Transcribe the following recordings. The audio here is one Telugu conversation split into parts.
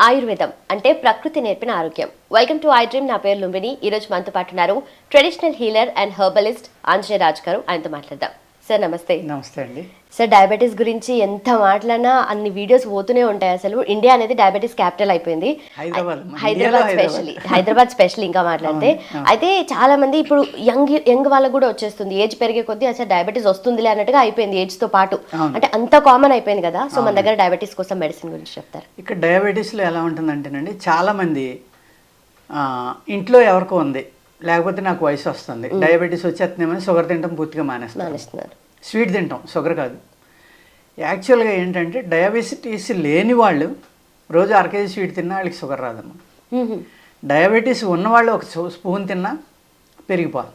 ఆయుర్వేదం అంటే ప్రకృతి నేర్పిన ఆరోగ్యం. Welcome to I dream. నా పేరు లుంబిని. ఈ రోజు మనతో పాటు ఉన్నారు traditional healer and herbalist Anjaneya Raj గారు. ఆయనతో మాట్లాడదాం. సార్ నమస్తే. నమస్తే అండి. సార్, డయాబెటీస్ గురించి ఎంత మాట్లాడినా అన్ని వీడియోస్ పోతూనే ఉంటాయి. అసలు ఇండియా అనేది డయాబెటీస్ క్యాపిటల్ అయిపోయింది. హైదరాబాద్ స్పెషల్ ఇంకా మాట్లాడితే అయితే చాలా మంది ఇప్పుడు యంగ్ వాళ్ళకు కూడా వచ్చేస్తుంది. ఏజ్ పెరిగే కొద్దీ అసలు డయాబెటీస్ వస్తుందిలే అన్నట్టుగా అయిపోయింది ఏజ్ తో పాటు. అంటే అంత కామన్ అయిపోయింది కదా. సో మన దగ్గర డయాబెటీస్ కోసం మెడిసిన్ గురించి చెప్తారు. ఇక్కడ డయాబెటీస్లో ఎలా ఉంటుందంటేనండి, చాలా మంది ఇంట్లో ఎవరికో ఉంది, లేకపోతే నాకు వయసు వస్తుంది, డయాబెటీస్ వచ్చేస్తుందేమని షుగర్ తినడం పూర్తిగా మానేస్తున్నారు. స్వీట్ తింటాం, షుగర్ కాదు. యాక్చువల్గా ఏంటంటే డయాబెటీస్ లేని వాళ్ళు రోజు అర కేజీ స్వీట్ తిన్నా వాళ్ళకి షుగర్ రాదమ్మా. డయాబెటీస్ ఉన్నవాళ్ళు ఒక స్పూన్ తిన్నా పెరిగిపోదు.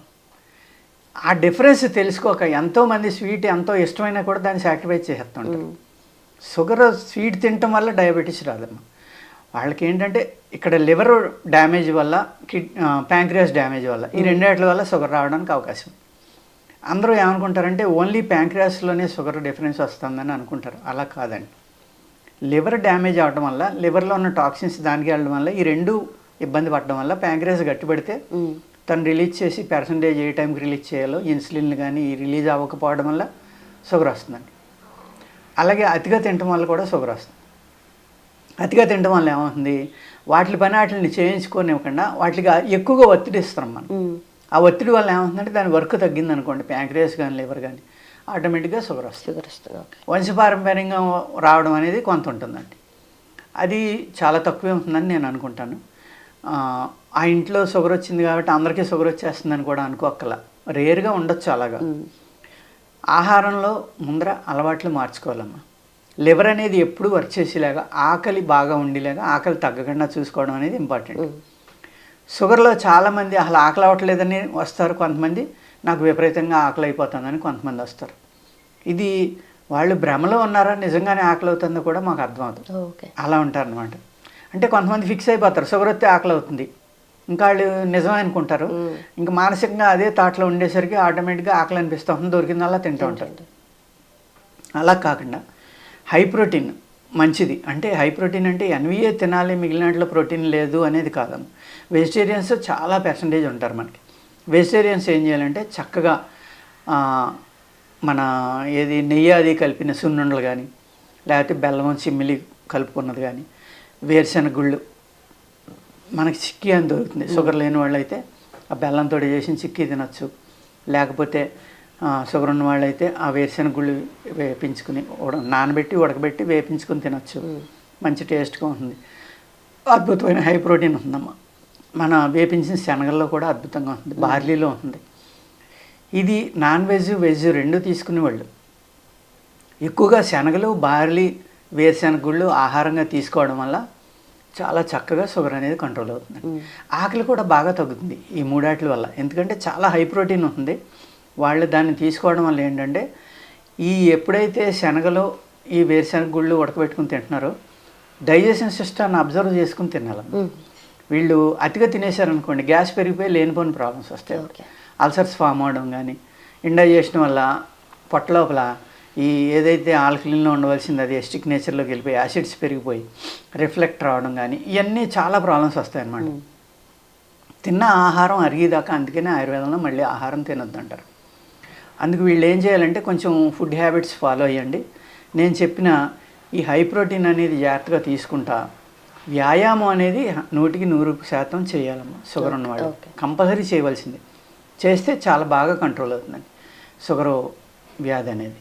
ఆ డిఫరెన్స్ తెలుసుకోక ఎంతోమంది స్వీట్ ఎంతో ఇష్టమైనా కూడా దాన్ని సాక్రిఫైస్ చేసేస్తుంటారు. షుగర్ స్వీట్ తినటం వల్ల డయాబెటీస్ రాదమ్మా. వాళ్ళకి ఏంటంటే ఇక్కడ లివర్ డ్యామేజ్ వల్ల, ప్యాంక్రియాస్ డ్యామేజ్ వల్ల, ఈ రెండేట్ల వల్ల షుగర్ రావడానికి అవకాశం. అందరూ ఏమనుకుంటారంటే ఓన్లీ ప్యాంక్రియాస్లోనే షుగర్ డిఫరెన్స్ వస్తుందని అనుకుంటారు. అలా కాదండి. లివర్ డ్యామేజ్ అవడం వల్ల, లివర్లో ఉన్న టాక్సిన్స్ దానికి వెళ్ళడం వల్ల, ఈ రెండు ఇబ్బంది పడడం వల్ల ప్యాంక్రియాస్ గట్టిపడితే తను రిలీజ్ చేసి పర్సంటేజ్ ఏ టైంకి రిలీజ్ చేయాలో ఇన్సులిన్ కానీ రిలీజ్ అవ్వకపోవడం వల్ల షుగర్ వస్తుందండి. అలాగే అతిగా తినడం వల్ల కూడా షుగర్ వస్తుంది. అతిగా తినడం వల్ల ఏమవుతుంది, వాటిని చేయించుకోనివ్వకుండా వాటికి ఎక్కువగా ఒత్తిడి ఇస్తాం మనం. ఆ ఒత్తిడి వల్ల ఏమవుతుందంటే దాని వర్క్ తగ్గింది అనుకోండి, ప్యాంక్రియాస్ కానీ లివర్ కానీ, ఆటోమేటిక్గా షుగర్ వస్తుంది. వంశపారంపర్యంగా రావడం అనేది కొంత ఉంటుందండి. అది చాలా తక్కువే ఉంటుందని నేను అనుకుంటాను. ఆ ఇంట్లో షుగర్ వచ్చింది కాబట్టి అందరికీ షుగర్ వచ్చేస్తుందని కూడా అనుకోక్కల, రేర్గా ఉండొచ్చు అలాగా. ఆహారంలో ముందర అలవాట్లు మార్చుకోవాలమ్మా. లివర్ అనేది ఎప్పుడు వర్క్ చేసేలాగా, ఆకలి బాగా ఉండేలాగా, ఆకలి తగ్గకుండా చూసుకోవడం అనేది ఇంపార్టెంట్. షుగర్లో చాలామంది అసలు ఆకలి అవ్వట్లేదని వస్తారు, కొంతమంది నాకు విపరీతంగా ఆకలి అయిపోతుందని కొంతమంది వస్తారు. ఇది వాళ్ళు భ్రమలో ఉన్నారా, నిజంగానే ఆకలి అవుతుందో కూడా మాకు అర్థమవుతుంది. అలా ఉంటారు అనమాట. అంటే కొంతమంది ఫిక్స్ అయిపోతారు, షుగర్ వస్తే ఆకలి అవుతుంది, ఇంకా వాళ్ళు నిజమే అనుకుంటారు. ఇంకా మానసికంగా అదే థాట్లో ఉండేసరికి ఆటోమేటిక్గా ఆకలి అనిపిస్తూ ఉంటుంది, దొరికిందల్లా తింటూ ఉంటారు. అలా కాకుండా హై ప్రోటీన్ మంచిది. అంటే హై ప్రోటీన్ అంటే ఎన్విఏ తినాలి, మిగిలినట్లో ప్రోటీన్ లేదు అనేది కాదమ్మా. వెజిటేరియన్స్ చాలా పర్సంటేజ్ ఉంటారు మనకి. వెజిటేరియన్స్ ఏం చేయాలంటే చక్కగా మన నెయ్యి అది కలిపిన సున్నుండలు కానీ, లేకపోతే బెల్లం చిమ్మిలి కలుపుకున్నది కానీ, వేరుశెనగ గుళ్ళు మనకి చిక్కీ అని దొరుకుతుంది. షుగర్ లేని వాళ్ళు అయితే ఆ బెల్లంతో చేసిన చిక్కీ తినచ్చు. లేకపోతే షుగర్ ఉన్న వాళ్ళు అయితే ఆ వేరుశెనగ గుళ్ళు వేపించుకుని నానబెట్టి ఉడకబెట్టి వేపించుకుని తినచ్చు. మంచి టేస్ట్గా ఉంటుంది. అద్భుతమైన హై ప్రోటీన్ ఉందమ్మా. మన వేపించిన శనగల్లో కూడా అద్భుతంగా ఉంటుంది, బార్లీలో ఉంటుంది. ఇది నాన్ వెజ్ వెజ్ రెండు తీసుకునే వాళ్ళు ఎక్కువగా శనగలు, బార్లీ, వేరుశెనగ గుళ్ళు ఆహారంగా తీసుకోవడం వల్ల చాలా చక్కగా షుగర్ అనేది కంట్రోల్ అవుతుంది. ఆకలి కూడా బాగా తగ్గుతుంది ఈ మూడాట్ల వల్ల, ఎందుకంటే చాలా హై ప్రోటీన్ ఉంటుంది. వాళ్ళు దాన్ని తీసుకోవడం వల్ల ఏంటంటే ఎప్పుడైతే శనగలు, ఈ వేరుశెనగ గుళ్ళు ఉడకబెట్టుకుని తింటున్నారో డైజెషన్ సిస్టమ్ని అబ్జర్వ్ చేసుకుని తినాలి. వీళ్ళు అతిగా తినేశారనుకోండి, గ్యాస్ పెరిగిపోయి లేనిపోని ప్రాబ్లమ్స్ వస్తాయి. అల్సర్స్ ఫామ్ అవడం కానీ, ఇండైజెషన్ వల్ల పొట్ట లోపల ఏదైతే ఆల్కలీన్లో ఉండవలసింది అది ఎస్టిక్ నేచర్లోకి వెళ్ళిపోయి యాసిడ్స్ పెరిగిపోయి రిఫ్లెక్ట్ రావడం కానీ, ఇవన్నీ చాలా ప్రాబ్లమ్స్ వస్తాయన్నమాట. తిన్న ఆహారం అరిగేదాకా, అందుకనే ఆయుర్వేదంలో మళ్ళీ ఆహారం తినొద్దు అంటారు. అందుకు వీళ్ళు ఏం చేయాలంటే కొంచెం ఫుడ్ హ్యాబిట్స్ ఫాలో అయ్యండి. నేను చెప్పిన ఈ హై ప్రోటీన్ అనేది జాగ్రత్తగా తీసుకుంటా. వ్యాయామం అనేది 100% చేయాలమ్మా. షుగర్ ఉన్నవాళ్ళు కంపల్సరీ చేయవలసింది. చేస్తే చాలా బాగా కంట్రోల్ అవుతుందండి షుగరు వ్యాధి అనేది.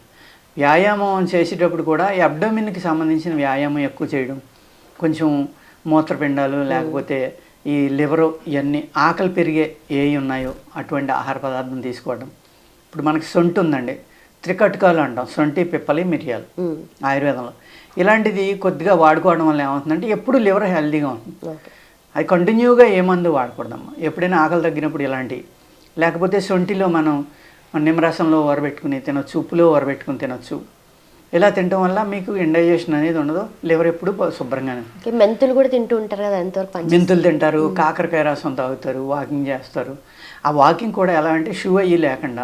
వ్యాయామం చేసేటప్పుడు కూడా ఈ అబ్డోమిన్కి సంబంధించిన వ్యాయామం ఎక్కువ చేయడం, కొంచెం మూత్రపిండాలు లేకపోతే ఈ లివరు, ఇవన్నీ ఆకలి పెరిగే ఉన్నాయో అటువంటి ఆహార పదార్థం తీసుకోవడం. ఇప్పుడు మనకి సొంటి ఉందండి, త్రికటకాలు అంటాం, సొంటి, పిప్పలి, మిరియాలు ఆయుర్వేదంలో. ఇలాంటిది కొద్దిగా వాడుకోవడం వల్ల ఏమవుతుందంటే ఎప్పుడు లివర్ హెల్తీగా ఉంటుంది. అది కంటిన్యూగా ఏ మందు వాడకూడదమ్మా. ఎప్పుడైనా ఆకలి తగ్గినప్పుడు ఇలాంటివి, లేకపోతే సొంటిలో మనం నిమ్మరసంలో ఊరబెట్టుకుని తినొచ్చు, ఉప్పులో ఊరబెట్టుకుని తినొచ్చు. ఇలా తినడం వల్ల మీకు ఇండైజెషన్ అనేది ఉండదు, లివర్ ఎప్పుడు శుభ్రంగానే. మెంతులు కూడా తింటూ ఉంటారు కదా, ఎంతవరకు? మెంతులు తింటారు, కాకరకాయ రసం తాగుతారు, వాకింగ్ చేస్తారు. ఆ వాకింగ్ కూడా ఎలా అంటే షూ అయ్యి లేకుండా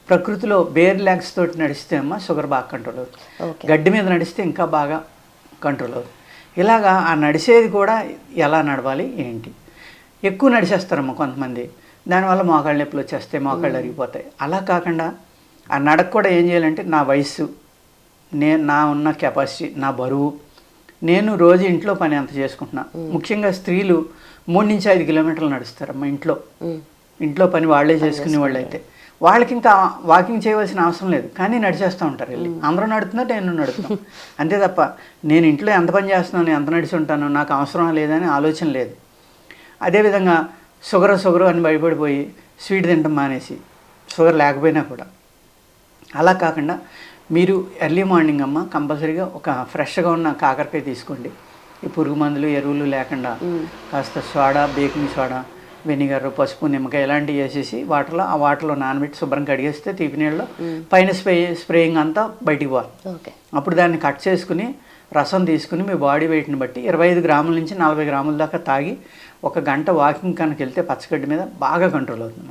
ప్రకృతిలో బేర్ లెగ్స్ తోటి నడిస్తే అమ్మ షుగర్ బాగా కంట్రోల్ అవుతుంది. గడ్డి మీద నడిస్తే ఇంకా బాగా కంట్రోల్ అవుతుంది. ఇలాగా ఆ నడిచేది కూడా ఎలా నడవాలి ఏంటి. ఎక్కువ నడిచేస్తారమ్మా కొంతమంది, దానివల్ల మోకాళ్ళ నొప్పులు వచ్చేస్తాయి, మోకాళ్ళు అరిగిపోతాయి. అలా కాకుండా ఆ నడక కూడా ఏం చేయాలంటే నా వయస్సు, నా ఉన్న కెపాసిటీ, నా బరువు, నేను రోజు ఇంట్లో పని ఎంత చేసుకుంటున్నా. ముఖ్యంగా స్త్రీలు 3 నుంచి 5 కిలోమీటర్లు నడుస్తారమ్మా ఇంట్లో పని వాళ్ళే చేసుకునే వాళ్ళు అయితే వాళ్ళకి ఇంకా వాకింగ్ చేయవలసిన అవసరం లేదు, కానీ నడిచేస్తూ ఉంటారు వెళ్ళి. అందరూ నడుతున్నారు, నేను నడుతున్నాను అంతే తప్ప నేను ఇంట్లో ఎంత పని చేస్తున్నాను, ఎంత నడిచి ఉంటాను, నాకు అవసరం లేదని ఆలోచన లేదు. అదేవిధంగా షుగర్ అని భయపడిపోయి స్వీట్ తినడం మానేసి, షుగర్ లేకపోయినా కూడా. అలా కాకుండా మీరు ఎర్లీ మార్నింగ్ అమ్మ కంపల్సరీగా ఒక ఫ్రెష్గా ఉన్న కాకరకాయ తీసుకోండి. ఈ పురుగు మందులు ఎరువులు లేకుండా కాస్త సోడా, బేకింగ్ సోడా, వెనిగర్, పసుపు, నిమ్మకాయ ఇలాంటివి వేసేసి ఆ వాటర్లో నానబెట్టి శుభ్రం కడిగేస్తే తీపి నీళ్ళలో పైన స్ప్రేయింగ్ అంతా బయటికి పోవాలి. అప్పుడు దాన్ని కట్ చేసుకుని రసం తీసుకుని మీ బాడీ వెయిట్ని బట్టి 25 గ్రాముల నుంచి 40 గ్రాముల దాకా తాగి 1 గంట వాకింగ్ కనుక వెళ్తే పచ్చగడ్డి మీద బాగా కంట్రోల్ అవుతుంది.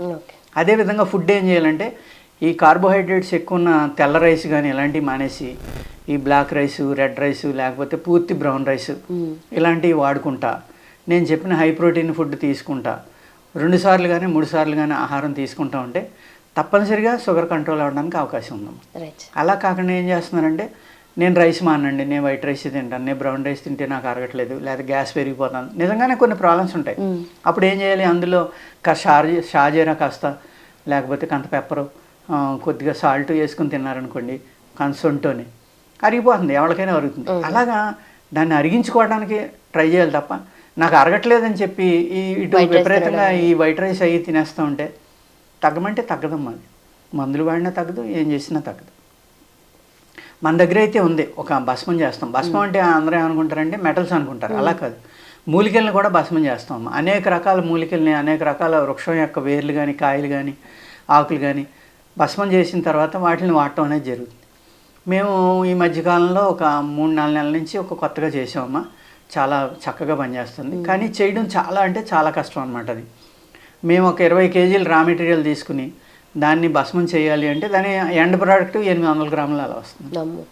అదేవిధంగా ఫుడ్ ఏం చేయాలంటే ఈ కార్బోహైడ్రేట్స్ ఎక్కువ ఉన్న తెల్ల రైస్ కానీ ఇలాంటివి మానేసి ఈ బ్లాక్ రైసు, రెడ్ రైసు, లేకపోతే పూర్తి బ్రౌన్ రైస్ ఇలాంటివి వాడుకుంటా, నేను చెప్పిన హై ప్రోటీన్ ఫుడ్ తీసుకుంటా, 2 సార్లు కానీ 3 సార్లు కానీ ఆహారం తీసుకుంటా ఉంటే తప్పనిసరిగా షుగర్ కంట్రోల్ అవ్వడానికి అవకాశం ఉంది. అలా కాకుండా ఏం చేస్తున్నారంటే నేను రైస్ మానండి, నేను వైట్ రైస్ తింటాను, నేను బ్రౌన్ రైస్ తింటే నాకు అరగట్లేదు, లేదా గ్యాస్ పెరిగిపోతాను, నిజంగానే కొన్ని ప్రాబ్లమ్స్ ఉంటాయి. అప్పుడు ఏం చేయాలి, అందులో షాజీరా కాస్త, లేకపోతే కంత పెప్పరు, కొద్దిగా సాల్ట్ వేసుకుని తిన్నారనుకోండి, కన్సొంటోని అరిగిపోతుంది, ఎవరికైనా అరుగుతుంది. అలాగా దాన్ని అరిగించుకోవడానికి ట్రై చేయాలి తప్ప నాకు అరగట్లేదని చెప్పి ఇటు విపరీతంగా ఈ వైట్ రైస్ అయ్యి తినేస్తూ ఉంటే తగ్గమంటే తగ్గదమ్మా. అది మందులు వాడినా తగ్గదు, ఏం చేసినా తగ్గదు. మన దగ్గర అయితే ఉంది ఒక భస్మం చేస్తాం. భస్మం అంటే అందరూ ఏమనుకుంటారంటే మెటల్స్ అనుకుంటారు, అలా కాదు. మూలికల్ని కూడా భస్మం చేస్తాం. అనేక రకాల మూలికల్ని, అనేక రకాల వృక్షం యొక్క వేర్లు కానీ, కాయలు కానీ, ఆకులు కానీ భస్మం చేసిన తర్వాత వాటిని వాడటం అనేది జరుగుతుంది. మేము ఈ మధ్యకాలంలో ఒక 3-4 నెలల నుంచి ఒక కొత్తగా చేసామమ్మా. చాలా చక్కగా పనిచేస్తుంది, కానీ చేయడం చాలా అంటే చాలా కష్టం అనమాట. అది మేము ఒక 20 కేజీలు రా మెటీరియల్ తీసుకుని దాన్ని భస్మం చేయాలి అంటే దాని ఎండ్ ప్రోడక్ట్ 800 గ్రాములు అలా వస్తుంది.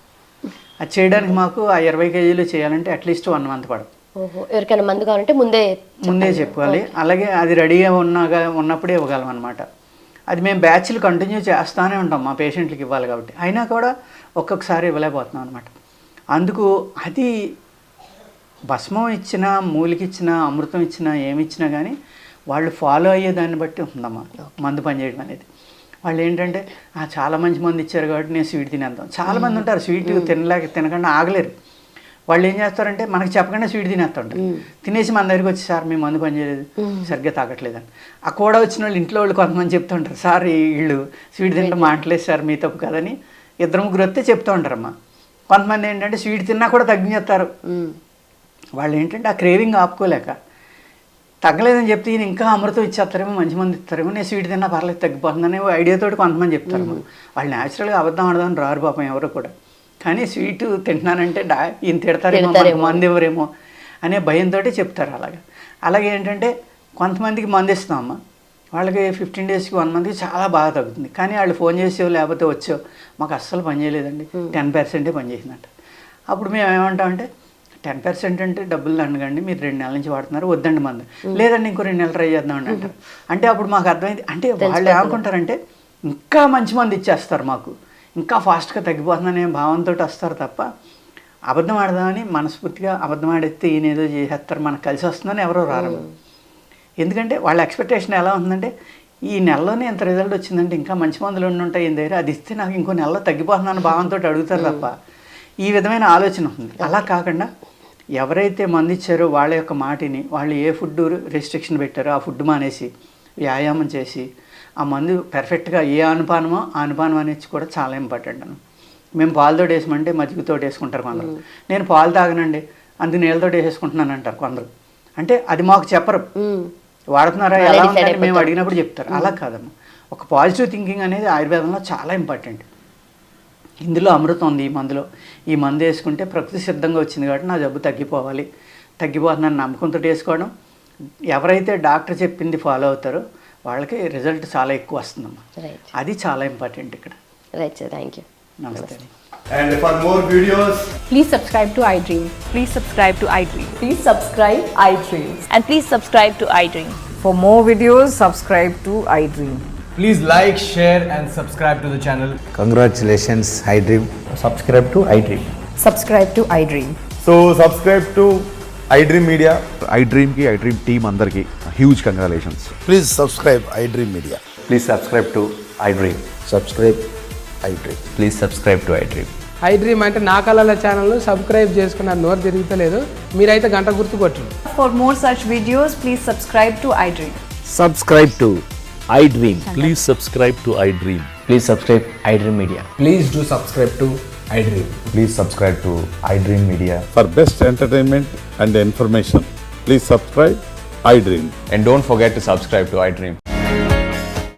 అది చేయడానికి మాకు ఆ 20 కేజీలు చేయాలంటే అట్లీస్ట్ 1 మంత్ పడుతుంది. ఎవరికైనా మందు కావాలంటే ముందే చెప్పుకోవాలి. అలాగే అది రెడీగా ఉన్నప్పుడే ఇవ్వగలం అనమాట. అది మేము బ్యాచ్లు కంటిన్యూ చేస్తూనే ఉంటాం, మా పేషెంట్లకి ఇవ్వాలి కాబట్టి. అయినా కూడా ఒక్కొక్కసారి ఇవ్వలేకపోతున్నాం అనమాట. అందుకు అది భస్మం ఇచ్చినా, మూలికి ఇచ్చినా, అమృతం ఇచ్చినా, ఏమి ఇచ్చినా కానీ వాళ్ళు ఫాలో అయ్యే దాన్ని బట్టి ఉందమ్మా మందు పనిచేయడం అనేది. వాళ్ళు ఏంటంటే చాలా మంచి మంది ఇచ్చారు కాబట్టి నేను స్వీట్ తినేద్దాం. చాలామంది ఉంటారు స్వీట్ తినకుండా ఆగలేరు. వాళ్ళు ఏం చేస్తారంటే మనకు చెప్పకుండా స్వీట్ తినేస్తుంటారు. తినేసి మన దగ్గరికి వచ్చి సార్ మీ మందు పనిచేయలేదు, సరిగ్గా తాగట్లేదని. ఆ కూడా వచ్చిన వాళ్ళు ఇంట్లో వాళ్ళు కొంతమంది చెప్తుంటారు, సార్ వీళ్ళు స్వీట్ తింటే మాటలేదు సార్, మీ తప్పు కదని 2-3 వస్తే చెప్తూ ఉంటారమ్మా. కొంతమంది ఏంటంటే స్వీట్ తిన్నా కూడా తగ్గించేస్తారు. వాళ్ళు ఏంటంటే ఆ క్రేవింగ్ ఆపుకోలేక తగ్గలేదని చెప్తే ఈయన ఇంకా అమృతం ఇచ్చేస్తారేమో, మంచి మంది ఇస్తారేమో, నేను స్వీట్ తిన్నా పర్లేదు తగ్గిపోతుందనే ఐడియాతోటి కొంతమంది చెప్తారు. వాళ్ళు న్యాచురల్గా అబద్ధం ఆడదామని రారు పాపం ఎవరు కూడా. కానీ స్వీట్ తింటున్నానంటే ఈయన తిడతారేమో, మందు ఇవ్వరేమో అనే భయంతో చెప్తారు. అలాగే ఏంటంటే కొంతమందికి మందు ఇస్తామమ్మా, వాళ్ళకి 15 డేస్కి 1 మంత్కి చాలా బాగా తగ్గుతుంది. కానీ వాళ్ళు ఫోన్ చేసో లేకపోతే వచ్చో మాకు అస్సలు పని చేయలేదండి, 10% పనిచేసిందంట. అప్పుడు మేము ఏమంటామంటే 10% అంటే డబ్బులు దండగండి, మీరు 2 నెలల నుంచి వాడుతున్నారు, వద్దండి మందు. లేదండి ఇంకో 2 నెలలు ట్రై చేద్దామండి అంటారు. అంటే అప్పుడు మాకు అర్థమైంది, అంటే వాళ్ళు ఏమనుకుంటారంటే ఇంకా మంచి మంది ఇచ్చేస్తారు మాకు, ఇంకా ఫాస్ట్గా తగ్గిపోతుందనే భావంతో వస్తారు తప్ప అబద్ధం ఆడదామని మనస్ఫూర్తిగా అబద్ధం ఆడితే ఈయన ఏదో చేసేస్తారు, మనకు కలిసి వస్తుందని ఎవరో రారు. ఎందుకంటే వాళ్ళ ఎక్స్పెక్టేషన్ ఎలా ఉందంటే ఈ నెలలోనే ఎంత రిజల్ట్ వచ్చిందంటే ఇంకా మంచి మందులు ఉంటాయి ఈయన దగ్గర, అది ఇస్తే నాకు ఇంకో నెలలో తగ్గిపోతుందని భావంతో అడుగుతారు తప్ప ఈ విధమైన ఆలోచన ఉంది. అలా కాకుండా ఎవరైతే మందు ఇచ్చారో వాళ్ళ యొక్క మాటిని, వాళ్ళు ఏ ఫుడ్ రెస్ట్రిక్షన్ పెట్టారో ఆ ఫుడ్ మానేసి వ్యాయామం చేసి ఆ మందు పర్ఫెక్ట్గా ఏ అనుపానమో ఆ అనుపానం అనేది కూడా చాలా ఇంపార్టెంట్ అన్న. మేము పాలతో వేసామంటే మజ్జిగతో వేసుకుంటారు కొందరు, నేను పాలు తాగనండి అందుకు నీళ్ళతో వేసేసుకుంటున్నాను అంటారు కొందరు. అంటే అది మాకు చెప్పరు, వాడుతున్నారా ఎలా ఉందని మేము అడిగినప్పుడు చెప్తారు. అలా కాదమ్మా, ఒక పాజిటివ్ థింకింగ్ అనేది ఆయుర్వేదంలో చాలా ఇంపార్టెంట్. ఇందులో అమృతం ఉంది ఈ మందులో. ఈ మందు వేసుకుంటే ప్రకృతి సిద్ధంగా వచ్చింది కాబట్టి నా జబ్బు తగ్గిపోతుందని నమ్మకంతో వేసుకోవడం. ఎవరైతే డాక్టర్ చెప్పింది ఫాలో అవుతారో వాళ్ళకి రిజల్ట్ చాలా ఎక్కువ వస్తుందమ్మా. అది చాలా ఇంపార్టెంట్ ఇక్కడ. Right sir, thank you. నమస్తే. And for more videos Please subscribe to iDream. Please subscribe to iDream. Please subscribe iDream. And please subscribe to iDream. For more videos, subscribe to iDream. Please like, share and subscribe to the channel. Congratulations, iDream. Subscribe to iDream. Subscribe to iDream. So subscribe to iDream Media. iDream की iDream team अंदर की huge congratulations. Please subscribe iDream Media. Please subscribe to iDream. Subscribe iDream. Please subscribe to iDream. iDream అంటే నా కళల ఛానల్ సబ్స్క్రైబ్ చేసుకున్నారు, నోరు తిరుగుతలేదు. మీరైతే గంట గుర్తు కొట్టండి. For more such videos, please subscribe to iDream. Subscribe to iDream. Please subscribe to iDream. Please subscribe iDream Media. Please do subscribe to iDream. Please subscribe to iDream Media. For best entertainment and information, please subscribe iDream. And don't forget to subscribe to iDream.